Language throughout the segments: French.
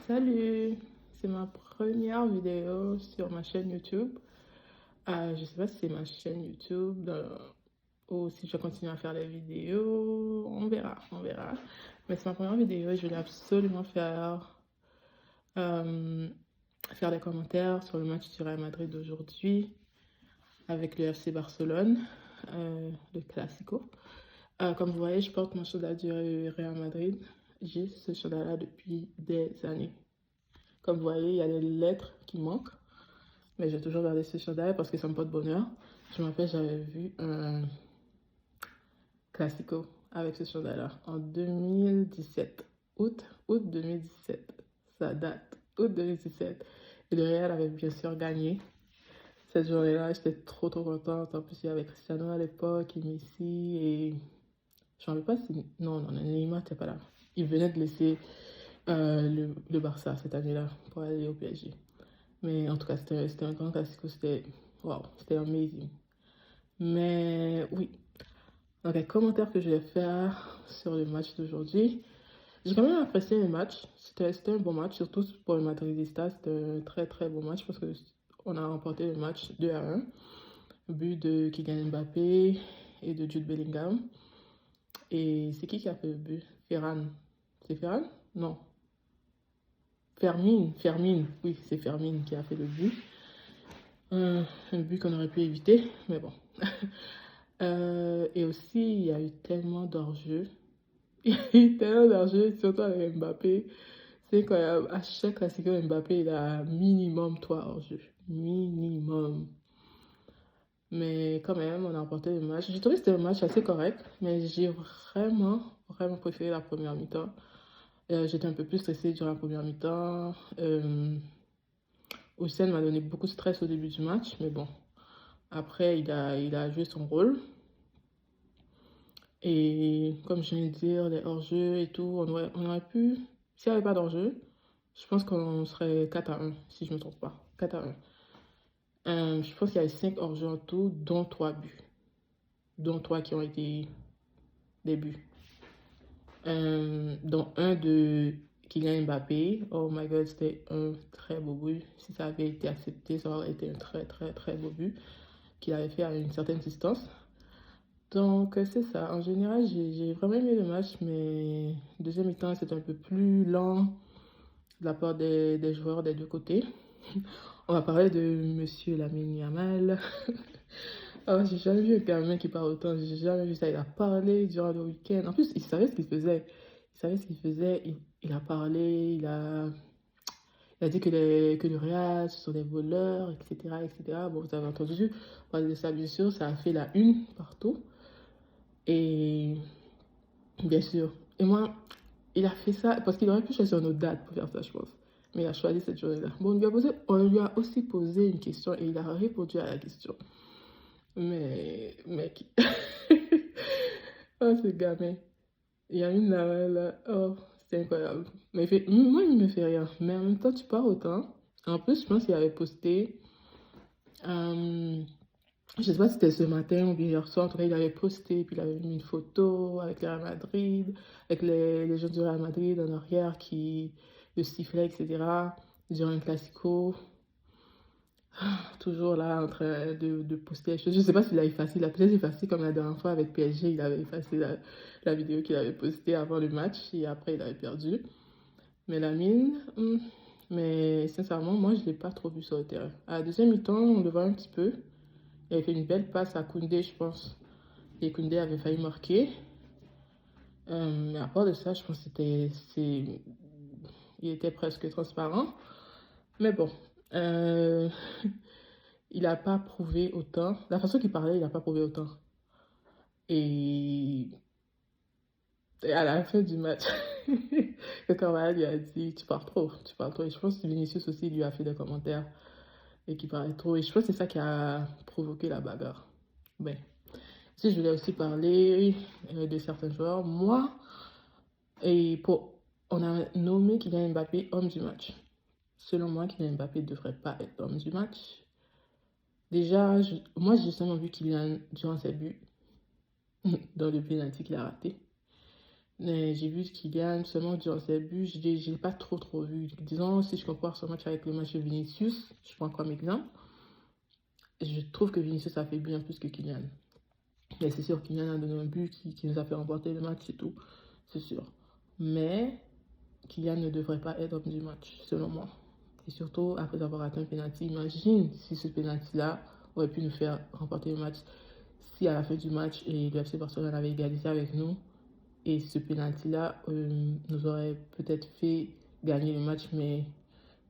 Salut, c'est ma première vidéo sur ma chaîne YouTube. Je sais pas si c'est ma chaîne YouTube ou si je continue à faire des vidéos. On verra. Mais c'est ma première vidéo et je voulais absolument euh, faire des commentaires sur le match du Real Madrid d'aujourd'hui avec le FC Barcelone, le Classico. Comme vous voyez, je porte mon chandail du Real Madrid. J'ai ce chandail-là depuis des années. Comme vous voyez, il y a des lettres qui manquent. Mais j'ai toujours gardé ce chandail parce que ça me porte bonheur. Je me rappelle, j'avais vu un Classico avec ce chandail-là en 2017. Août 2017. Ça date. Août 2017. Et le Real avait bien sûr gagné. Cette journée-là, j'étais trop contente. En plus, il y avait Cristiano à l'époque et Messi. Et je ne me rappelle pas si. Non, Neymar n'était pas là. Il venait de laisser le Barça cette année-là pour aller au PSG. Mais en tout cas, c'était un grand classico, c'était wow, c'était amazing. Mais oui, donc les commentaires que je vais faire sur le match d'aujourd'hui, j'ai quand même apprécié le match. C'était un bon match, surtout pour le Madridista, c'était un très bon match parce qu'on a remporté le match 2-1. But de Kylian Mbappé et de Jude Bellingham. Et c'est qui a fait le but? Ferran. C'est Ferran? Non. Fermine. Oui, c'est Fermine qui a fait le but. Un but qu'on aurait pu éviter, mais bon. Et aussi, il y a eu tellement d'enjeux. Il y a eu tellement d'enjeux, surtout avec Mbappé. C'est incroyable. À chaque classique, Mbappé, il a minimum 3 enjeux. Minimum. Mais quand même, on a remporté le match. J'ai trouvé que c'était un match assez correct, mais j'ai vraiment préféré la première mi-temps. J'étais un peu plus stressée durant la première mi-temps. Hussein m'a donné beaucoup de stress au début du match, mais bon, après, il a joué son rôle. Et comme je viens de dire, les hors-jeux et tout, on aurait pu, s'il n'y avait pas d'hors-jeu, je pense qu'on serait 4-1, si je ne me trompe pas. 4-1. Je pense qu'il y avait 5 hors-jeux en tout, dont 3 buts. Dont 3 qui ont été des buts. Dont un de Kylian Mbappé. Oh my god, c'était un très beau but. Si ça avait été accepté, ça aurait été un très beau but qu'il avait fait à une certaine distance. Donc, c'est ça. En général, j'ai vraiment aimé le match, mais deuxième mi-temps, c'était un peu plus lent de la part des joueurs des deux côtés. On va parler de Monsieur Lamine Yamal. Alors, j'ai jamais vu un gamin qui parle autant. J'ai jamais vu ça. Il a parlé durant le week-end. En plus, il savait ce qu'il faisait. Il savait ce qu'il faisait. Il a parlé. Il a dit que le Real, ce sont des voleurs, etc., etc. Bon, vous avez entendu parler de ça, bien sûr. Ça a fait la une partout. Et bien sûr. Et moi, il a fait ça parce qu'il aurait pu choisir une autre date pour faire ça, je pense. Mais il a choisi cette journée-là. Bon, on lui a aussi posé une question et il a répondu à la question. Mais, mec, oh, ce gamin. Il y a une là, oh, c'est incroyable. Mais moi, il me fait rien. Mais en même temps, tu pars autant. En plus, je pense qu'il avait posté, euh, je sais pas si c'était ce matin ou bien hier soir, en tout cas, il avait posté, puis il avait mis une photo avec le Real Madrid, avec les gens du Real Madrid en arrière qui le sifflaient, etc. Durant un classico, toujours là en train de poster les choses. Je sais pas s'il a effacé, il a peut-être effacé comme la dernière fois avec PSG, il avait effacé la vidéo qu'il avait postée avant le match et après il avait perdu. Mais la mine, mais sincèrement, moi je l'ai pas trop vu sur le terrain. À la deuxième mi-temps, on le voit un petit peu. Il avait fait une belle passe à Koundé, je pense. Et Koundé avait failli marquer. Mais à part de ça, je pense que il était presque transparent. Mais bon, euh, il n'a pas prouvé autant. La façon qu'il parlait, il n'a pas prouvé autant. Et, et à la fin du match, le camarade lui a dit, tu parles trop, tu parles trop. Et je pense que Vinicius aussi lui a fait des commentaires et qu'il parlait trop. Et je pense que c'est ça qui a provoqué la bagarre. Ben, si je voulais aussi parler de certains joueurs, moi, on a nommé Kylian Mbappé homme du match. Selon moi, Kylian Mbappé ne devrait pas être homme du match. Déjà, moi, j'ai seulement vu Kylian durant ses buts, dans le penalty qu'il a raté. Mais j'ai vu Kylian seulement durant ses buts, je l'ai pas trop vu. Disons, si je compare ce match avec le match de Vinicius, je prends comme exemple, je trouve que Vinicius a fait bien plus que Kylian. Mais c'est sûr, Kylian a donné un but qui nous a fait remporter le match, c'est tout. C'est sûr. Mais Kylian ne devrait pas être homme du match, selon moi. Et surtout, après avoir atteint un penalty, imagine si ce penalty-là aurait pu nous faire remporter le match. Si à la fin du match, et le FC Barcelone avait égalisé avec nous, et ce penalty-là nous aurait peut-être fait gagner le match, mais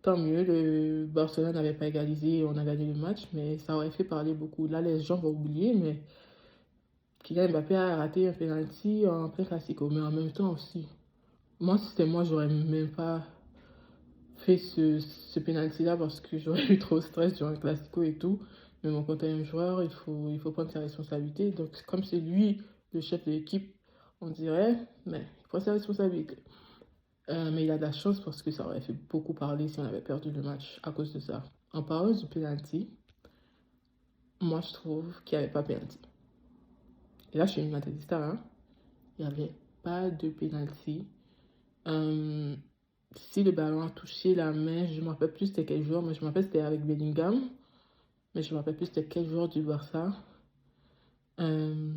tant mieux, le Barcelone n'avait pas égalisé et on a gagné le match, mais ça aurait fait parler beaucoup. Là, les gens vont oublier, mais Kylian Mbappé a raté un penalty en plein classico, mais en même temps aussi. Moi, si c'était moi, j'aurais même pas fait ce penalty-là parce que j'aurais eu trop de stress durant le classico et tout. Mais mon quand un joueur, il faut prendre ses responsabilités. Donc, comme c'est lui le chef de l'équipe, on dirait, mais il prend ses responsabilités. Mais il a de la chance parce que ça aurait fait beaucoup parler si on avait perdu le match à cause de ça. En parlant du penalty, moi je trouve qu'il n'y avait pas penalty. Et là, je suis une madridista, hein. Il n'y avait pas de penalty. Si le ballon a touché la main, je ne me rappelle plus c'était quel joueur, mais je me rappelle c'était avec Bellingham. Mais je ne me rappelle plus c'était quel joueur du Barça. Euh,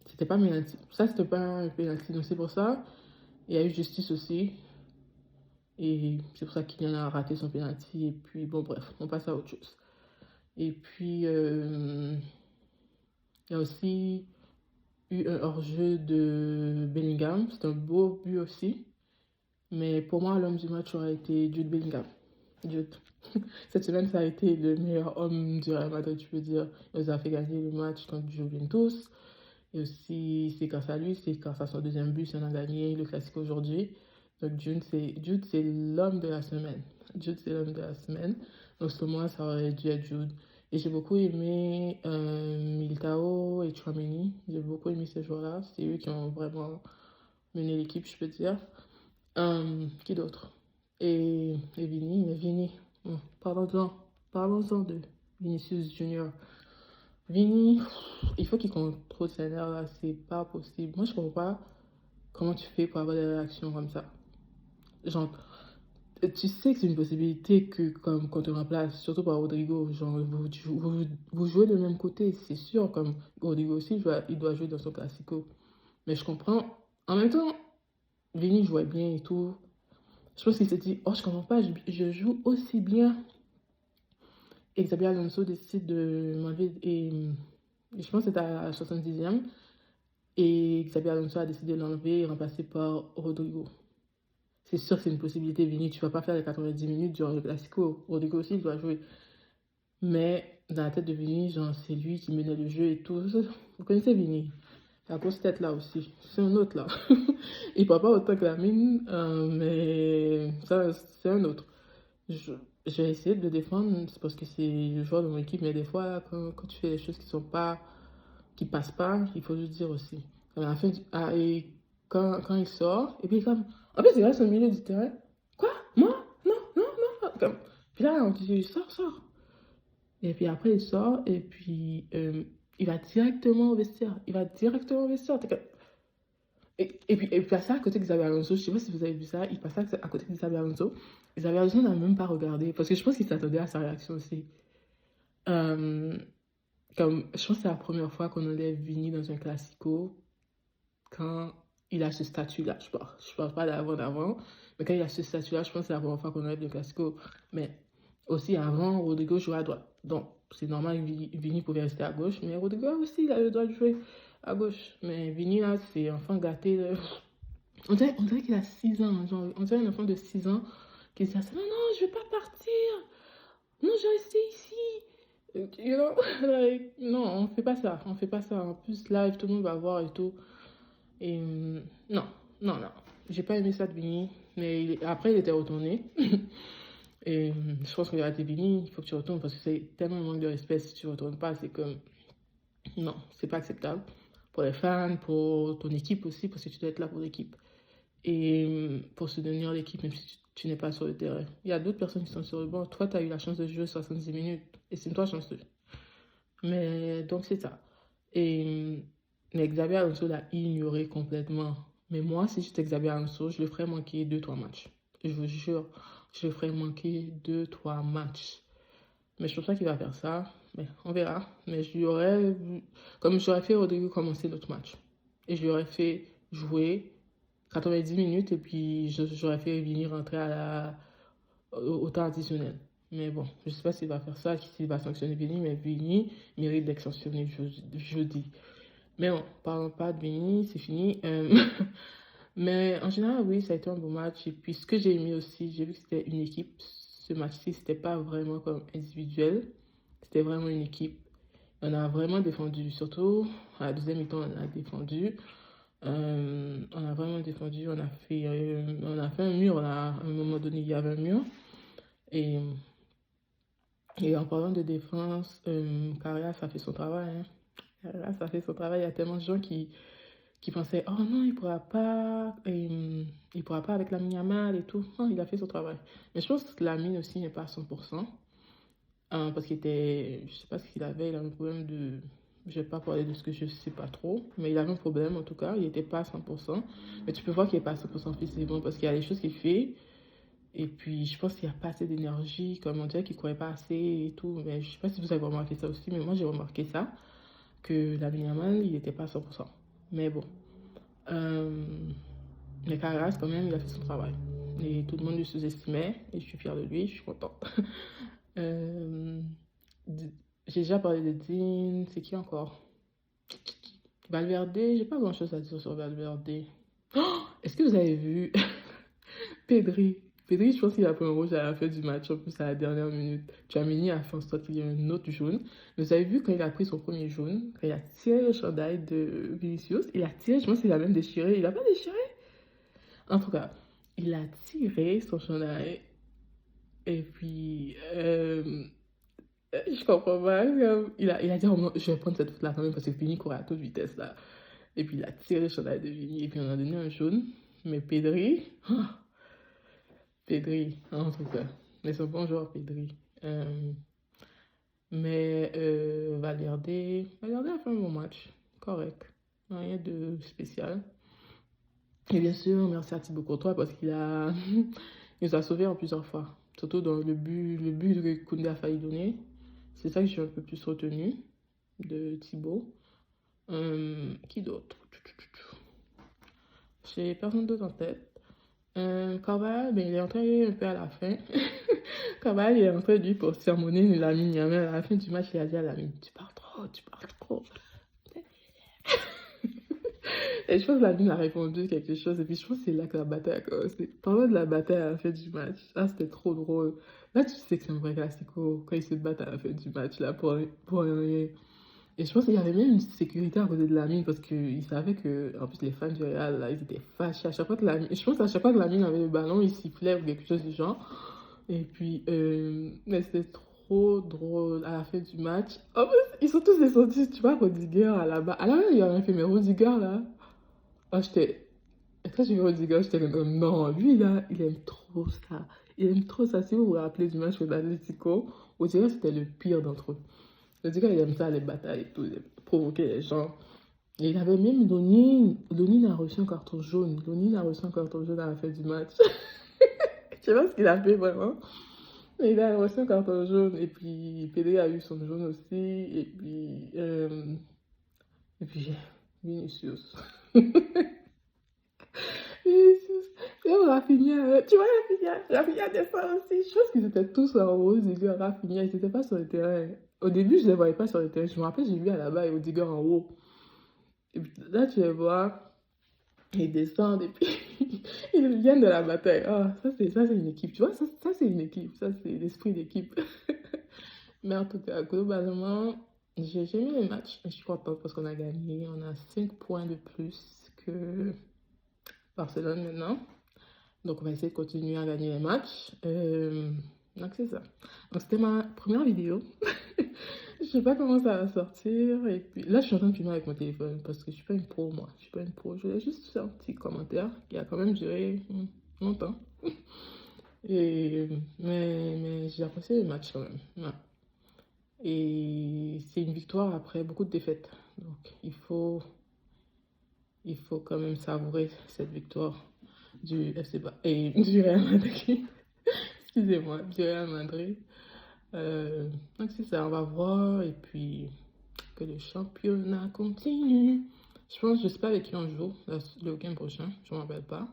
C'était pas penalty. Ça, c'était pas un penalty. Donc c'est pour ça. Il y a eu justice aussi. Et c'est pour ça qu'il en a raté son penalty. Et puis, bon, bref, on passe à autre chose. Et puis, il y a aussi eu un hors-jeu de Bellingham. C'est un beau but aussi. Mais pour moi, l'homme du match aurait été Jude Bellingham. Jude. Cette semaine, ça a été le meilleur homme du Real Madrid, je peux dire. Il nous a fait gagner le match contre Juventus. Et aussi, c'est grâce à lui, c'est grâce à son deuxième but, on a gagné le classique aujourd'hui. Donc Jude, c'est l'homme de la semaine. Jude, c'est l'homme de la semaine. Donc selon moi, ça aurait dû être Jude. Et j'ai beaucoup aimé Militao et Tchouaméni. J'ai beaucoup aimé ces joueurs-là. C'est eux qui ont vraiment mené l'équipe, je peux dire. Qui d'autre? Et Vini, mais Vini. Bon, parlons-en de Vinicius Junior. Vini, il faut qu'il contrôle ses nerfs là, c'est pas possible. Moi, je comprends pas comment tu fais pour avoir des réactions comme ça. Genre, tu sais que c'est une possibilité que comme qu'on te remplace, surtout par Rodrigo. Genre, vous jouez de même côté, c'est sûr. Comme Rodrigo aussi, il doit jouer dans son classico. Mais je comprends. En même temps, Vini jouait bien et tout. Je pense qu'il s'est dit, oh, je comprends pas, je joue aussi bien. Et Xabi Alonso décide de m'enlever. Et je pense que c'était à la 70e. Et Xabi Alonso a décidé de l'enlever et remplacer par Rodrigo. C'est sûr que c'est une possibilité, Vini. Tu ne vas pas faire les 90 minutes durant le Classico. Rodrigo aussi, il doit jouer. Mais dans la tête de Vini, genre, c'est lui qui menait le jeu et tout. Vous connaissez Vini? La grosse tête là aussi. C'est un autre là. Il ne parle pas autant que la mine, mais ça, c'est un autre. Je, je vais essayer de le défendre, c'est parce que c'est le joueur de mon équipe, mais des fois, quand tu fais des choses qui passent pas, il faut le dire aussi. À la fin, et quand il sort, et puis comme, en plus, il reste au milieu du terrain. Quoi? Moi? Non, non, non. Comme, puis là, on dit, sors, sors. Et puis après, il sort, et puis il va directement au vestiaire. Il va directement au vestiaire. Et puis ça, à côté de Xabi Alonso, je sais pas si vous avez vu ça, il passait à côté de Xabi Alonso. Xabi Alonso n'a même pas regardé, parce que je pense qu'il s'attendait à sa réaction aussi. Euh, Comme, je pense que c'est la première fois qu'on enlève Vini dans un classico quand il a ce statut-là. Je parle pas d'avant, mais quand il a ce statut-là, je pense que c'est la première fois qu'on enlève le classico. Mais aussi avant, Rodrigo jouait à droite. Donc, c'est normal que Vini pouvait rester à gauche, mais Rodrigo aussi, il a le droit de jouer à gauche. Mais Vini, là, c'est enfant gâté. On dirait qu'il a 6 ans. Genre, on dirait un enfant de 6 ans qui dit ça. Non, non, je vais pas partir. Non, je vais rester ici. You know? Like, non, on fait pas ça. On fait pas ça. En plus, live, tout le monde va voir et tout. Et non, non, non. J'ai pas aimé ça de Vini. Mais après, il était retourné. Et je pense qu'il a été Vini. Il faut que tu retournes parce que c'est tellement un manque de respect si tu retournes pas. C'est comme. Non, c'est pas acceptable. Pour les fans, pour ton équipe aussi, parce que tu dois être là pour l'équipe. Et pour soutenir l'équipe, même si tu n'es pas sur le terrain. Il y a d'autres personnes qui sont sur le banc. Toi, tu as eu la chance de jouer 70 minutes. Et c'est toi chanceux. Mais donc, c'est ça. Et Mais Xabi Alonso l'a ignoré complètement. Mais moi, si j'étais Xabi Alonso, je le ferais manquer 2-3 matchs. Je vous jure, je le ferais manquer 2-3 matchs. Mais je pense pas qu'il va faire ça. Mais on verra. Mais je lui aurais, comme j'aurais fait Rodrigo commencer l'autre match. Et je lui aurais fait jouer 90 minutes et puis j'aurais fait Vini rentrer au temps additionnel. Mais bon, je ne sais pas s'il va faire ça, s'il va sanctionner Vini, mais Vini mérite d'être sanctionné jeudi. Mais bon, parlons pas de Vini, c'est fini. Mais en général, oui, ça a été un bon match. Et puis ce que j'ai aimé aussi, j'ai vu que c'était une équipe. Ce match-ci, c'était pas vraiment comme individuel. C'était vraiment une équipe. On a vraiment défendu, surtout à la deuxième mi-temps, on a défendu. On a vraiment défendu, on a fait un mur, à un moment donné, il y avait un mur. Et, et en parlant de défense, Carrière, ça fait son travail. Hein. Carrière, ça fait son travail. Il y a tellement de gens qui pensaient, oh non, il pourra pas avec la Yamal et tout. Non, il a fait son travail. Mais je pense que la mine aussi n'est pas à 100%. Parce qu'il était, je sais pas ce qu'il avait, il avait un problème de, je vais pas parler de ce que je sais pas trop, mais il avait un problème en tout cas, il était pas à 100%. Mais tu peux voir qu'il est pas à 100% physiquement parce qu'il y a des choses qu'il fait. Et puis, je pense qu'il n'y a pas assez d'énergie, comme on dirait qu'il ne courait pas assez et tout. Mais je ne sais pas si vous avez remarqué ça aussi, mais moi j'ai remarqué ça, que la Yamal, il n'était pas à 100%. Mais bon. Euh, mais Carras, quand même, il a fait son travail. Et tout le monde le sous-estimait, et je suis fière de lui, je suis contente. Euh, j'ai déjà parlé de Dean, c'est qui encore? Valverde, j'ai pas grand-chose à dire sur Valverde. Oh, est-ce que vous avez vu Pedri? Pedri, je pense qu'il a pris un rouge à la fin du match, en plus à la dernière minute. Tchouaméni a fait en sorte qu'il y ait un autre jaune. Mais vous avez vu quand il a pris son premier jaune, quand il a tiré le chandail de Vinicius, il a tiré, je pense qu'il a même déchiré. Il a pas déchiré? En tout cas, il a tiré son chandail. Et puis, je comprends pas. Il a dit, oh, non, je vais prendre cette faute-là quand même parce que Vini courait à toute vitesse là. Et puis il a tiré le chandail de Vini et puis on a donné un jaune. Mais Pedri, oh, Pedri, en tout cas. Mais c'est un bon joueur, Pedri. Valverde a fait un bon match. Correct. Rien de spécial. Et bien sûr, merci à Thibaut Courtois parce il nous a sauvés en plusieurs fois. Surtout dans le but que Koundé a failli donner. C'est ça que j'ai un peu plus retenu de Thibaut. Qui d'autre? J'ai personne d'autre en tête. Carvalho, ben, il est entré un peu à la fin. Carvalho, il est entré lui pour sermonner Lamine Yamal. À la fin du match, il a dit à Lamine, tu parles trop, tu parles trop. Et je pense que Lamine a répondu quelque chose. Et puis je pense que c'est là que la bataille a commencé. Parlant de la bataille à la fin du match, ah, c'était trop drôle. Là, tu sais que c'est un vrai classico quand ils se battent à la fin du match, là, pour rien. Et je pense qu'il y avait même une sécurité à côté de Lamine parce qu'ils savaient que, en plus, les fans du Real, là, ils étaient fâchés. À chaque fois que je pense à chaque fois que Lamine avait le ballon, il sifflait ou quelque chose du genre. Et puis, mais c'était trop drôle à la fin du match. En plus, ils sont tous descendus, tu vois, Rodiger à la bas. À la fin, il y a rien fait, mais Rodiger, là, ah, j'étais. Quand j'ai vu Rodiger, j'étais comme, non, lui, là, il aime trop ça. Il aime trop ça. Si vous vous rappelez du match contre l'Atlético, Rodiger, c'était le pire d'entre eux. Rodiger, il aime ça, les batailles et tout, il aime provoquer les gens. Et il avait même Lonine. Lonine a reçu un carton jaune. Lonine a reçu un carton jaune à la fin du match. Je sais pas ce qu'il a fait vraiment. Mais il a reçu un carton jaune. Et puis Pedri a eu son jaune aussi. Et puis Vinicius. Vinicius. Et Rafinha. Tu vois Rafinha? Rafinha descend aussi. Je pense qu'ils étaient tous en haut. Rudiger, Rafinha. Ils n'étaient pas sur le terrain. Au début, je ne les voyais pas sur le terrain. Je me rappelle, j'ai vu à la bas et Rudiger en haut. Et puis là, tu les vois. Ils descendent et puis ils viennent de la bataille. Ah, ça c'est une équipe. Tu vois, ça c'est une équipe. Ça, c'est l'esprit d'équipe. Mais en tout cas, globalement, j'ai aimé les matchs. Je suis contente parce qu'on a gagné. On a 5 points de plus que Barcelone maintenant. Donc, on va essayer de continuer à gagner les matchs. Donc, c'est ça. Donc, c'était ma première vidéo. Je sais pas comment ça va sortir. Et puis là, je suis en train de filmer avec mon téléphone parce que je suis pas une pro, moi. Je suis pas une pro. Je voulais juste faire un petit commentaire qui a quand même duré longtemps. Mais j'ai apprécié le match quand même. Ouais. Et c'est une victoire après beaucoup de défaites. Donc, il faut il faut quand même savourer cette victoire du et du Real Madrid. Excusez-moi, du Real Madrid. Donc c'est ça, on va voir et puis que le championnat continue. Je sais pas avec qui on joue le week-end prochain, je ne m'en rappelle pas.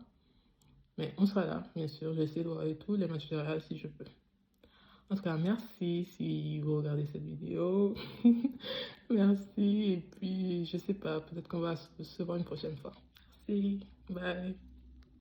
Mais on sera là, bien sûr. J'essaie de voir tous les matchs de Real si je peux. En tout cas, merci si vous regardez cette vidéo. Merci. Et puis, je sais pas, peut-être qu'on va se voir une prochaine fois. Merci. Bye.